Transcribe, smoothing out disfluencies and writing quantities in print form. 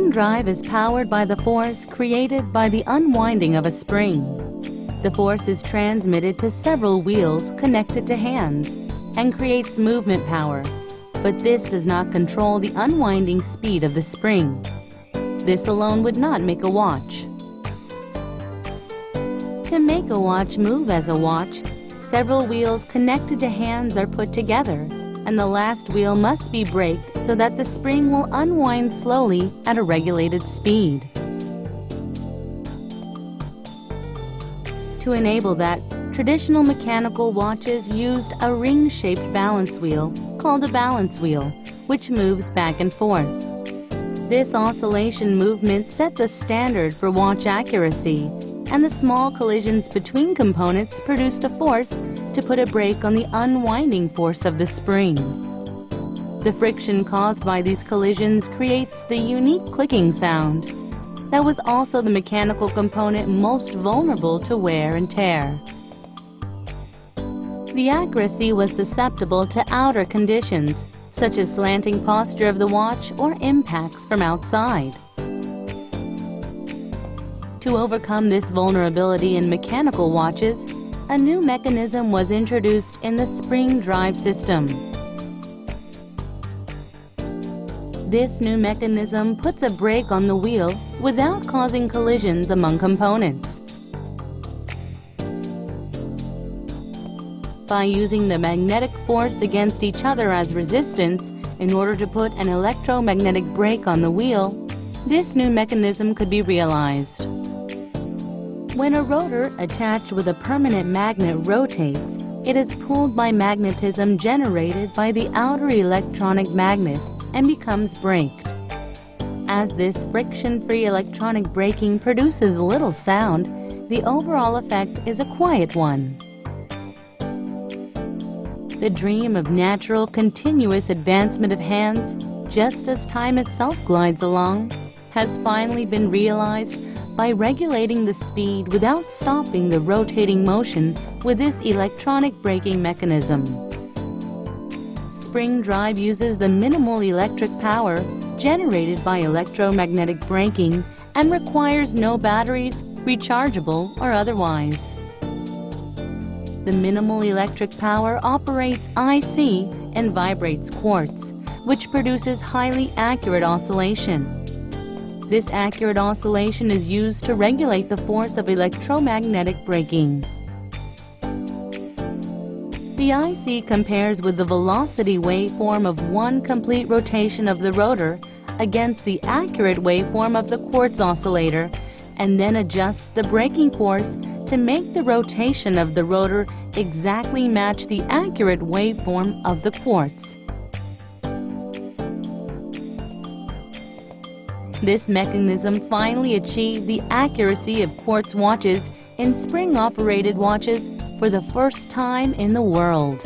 spring drive is powered by the force created by the unwinding of a spring. The force is transmitted to several wheels connected to hands and creates movement power, but this does not control the unwinding speed of the spring. This alone would not make a watch. To make a watch move as a watch, several wheels connected to hands are put together, and the last wheel must be braked so that the spring will unwind slowly at a regulated speed. To enable that, traditional mechanical watches used a ring-shaped balance wheel called a balance wheel, which moves back and forth. This oscillation movement set the standard for watch accuracy, and the small collisions between components produced a force to put a brake on the unwinding force of the spring. The friction caused by these collisions creates the unique clicking sound that was also the mechanical component most vulnerable to wear and tear. The accuracy was susceptible to outer conditions, such as slanting posture of the watch or impacts from outside. To overcome this vulnerability in mechanical watches, a new mechanism was introduced in the spring drive system. This new mechanism puts a brake on the wheel without causing collisions among components. By using the magnetic force against each other as resistance in order to put an electromagnetic brake on the wheel, this new mechanism could be realized. When a rotor attached with a permanent magnet rotates, it is pulled by magnetism generated by the outer electronic magnet and becomes braked. As this friction-free electronic braking produces little sound, the overall effect is a quiet one. The dream of natural, continuous advancement of hands, just as time itself glides along, has finally been realized by regulating the speed without stopping the rotating motion with this electronic braking mechanism. Spring drive uses the minimal electric power generated by electromagnetic braking and requires no batteries, rechargeable or otherwise. The minimal electric power operates IC and vibrates quartz, which produces highly accurate oscillation. This accurate oscillation is used to regulate the force of electromagnetic braking. The IC compares with the velocity waveform of one complete rotation of the rotor against the accurate waveform of the quartz oscillator, and then adjusts the braking force to make the rotation of the rotor exactly match the accurate waveform of the quartz. This mechanism finally achieved the accuracy of quartz watches in spring-operated watches for the first time in the world.